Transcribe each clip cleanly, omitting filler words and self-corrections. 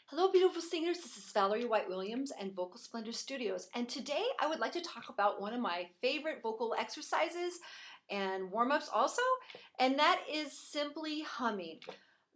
Hello, beautiful singers. This is Valerie White-Williams and Vocal Splendor Studios. And today I would like to talk about one of my favorite vocal exercises and warm-ups also, and that is simply humming.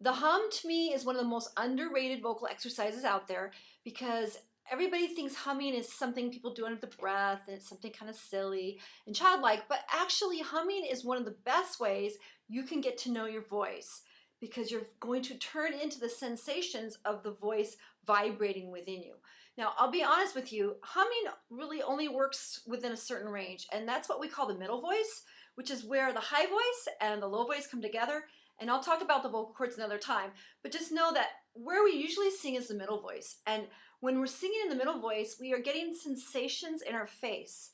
The hum to me is one of the most underrated vocal exercises out there because everybody thinks humming is something people do under the breath and it's something kind of silly and childlike, but actually humming is one of the best ways you can get to know your voice, because you're going to turn into the sensations of the voice vibrating within you. Now, I'll be honest with you, humming really only works within a certain range, and that's what we call the middle voice, which is where the high voice and the low voice come together. And I'll talk about the vocal cords another time, but just know that where we usually sing is the middle voice. And when we're singing in the middle voice, we are getting sensations in our face.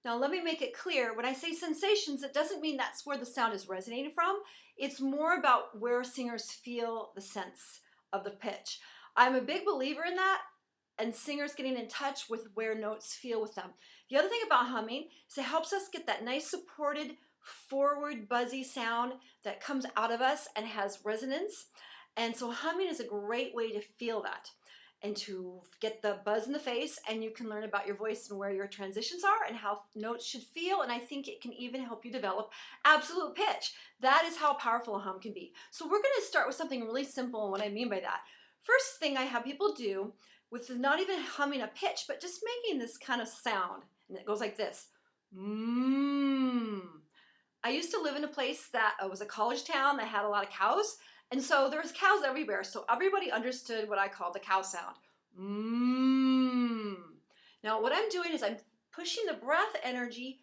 Now, let me make it clear. When I say sensations, it doesn't mean that's where the sound is resonating from. It's more about where singers feel the sense of the pitch. I'm a big believer in that, and singers getting in touch with where notes feel with them. The other thing about humming is it helps us get that nice supported, forward, buzzy sound that comes out of us and has resonance. And so humming is a great way to feel that and to get the buzz in the face, and you can learn about your voice and where your transitions are and how notes should feel, and I think it can even help you develop absolute pitch. That is how powerful a hum can be. So we're gonna start with something really simple, and what I mean by that. First thing I have people do with not even humming a pitch, but just making this kind of sound, and it goes like this. Mmm. I used to live in a place that was a college town that had a lot of cows, and so there was cows everywhere, so everybody understood what I call the cow sound. Mmm. Now what I'm doing is I'm pushing the breath energy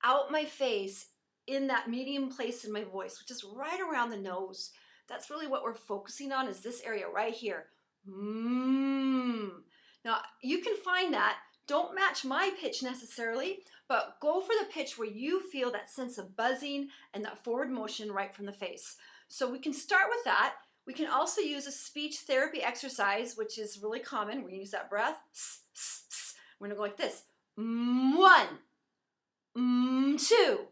out my face in that medium place in my voice, which is right around the nose. That's really what we're focusing on, is this area right here. Mmm. Now you can find that. Don't match my pitch necessarily, but go for the pitch where you feel that sense of buzzing and that forward motion right from the face. So we can start with that. We can also use a speech therapy exercise, which is really common. We're gonna use that breath. We're gonna go like this. One, two.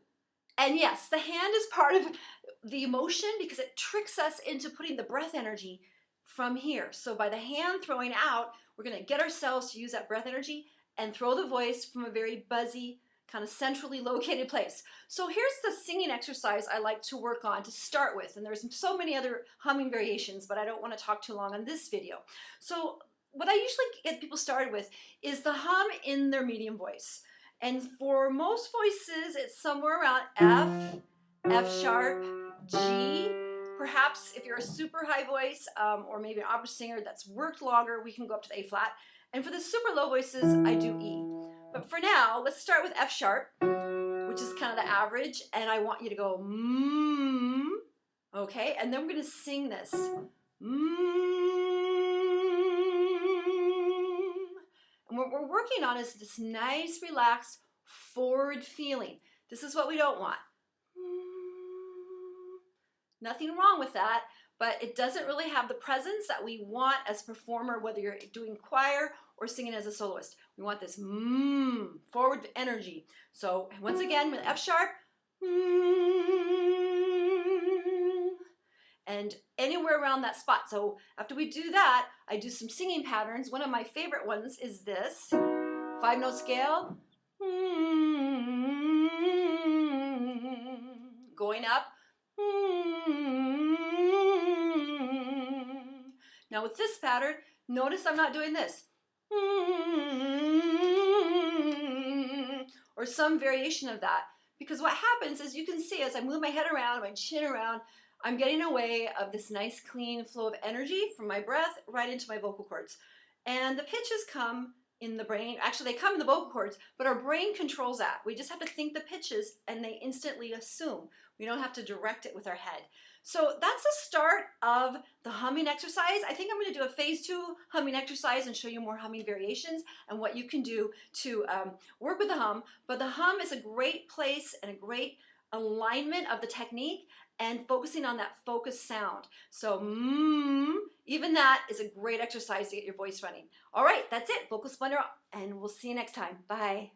And yes, the hand is part of the emotion because it tricks us into putting the breath energy from here. So by the hand throwing out, we're gonna get ourselves to use that breath energy and throw the voice from a very buzzy, kind of centrally located place. So here's the singing exercise I like to work on to start with. And there's so many other humming variations, but I don't want to talk too long on this video. So what I usually get people started with is the hum in their medium voice. And for most voices, it's somewhere around F, F sharp, G. Perhaps if you're a super high voice or maybe an opera singer that's worked longer, we can go up to the A flat. And for the super low voices, I do E. But for now, let's start with F sharp, which is kind of the average, and I want you to go mmm, okay? And then we're gonna sing this. Mmm. And what we're working on is this nice, relaxed, forward feeling. This is what we don't want. Nothing wrong with that, but it doesn't really have the presence that we want as a performer, whether you're doing choir or singing as a soloist. We want this forward energy. So once again, with F sharp, and anywhere around that spot. So after we do that, I do some singing patterns. One of my favorite ones is this 5-note scale, going up. Now with this pattern, notice I'm not doing this. Or some variation of that. Because what happens is, you can see as I move my head around, my chin around, I'm getting away of this nice clean flow of energy from my breath right into my vocal cords. And the pitches come in the brain. Actually, they come in the vocal cords, but our brain controls that. We just have to think the pitches and they instantly assume. We don't have to direct it with our head. So that's the start of the humming exercise. I think I'm going to do a phase 2 humming exercise and show you more humming variations and what you can do to work with the hum. But the hum is a great place and a great alignment of the technique and focusing on that focused sound. So even that is a great exercise to get your voice running. All right, that's it. Vocal Splendor, and we'll see you next time. Bye.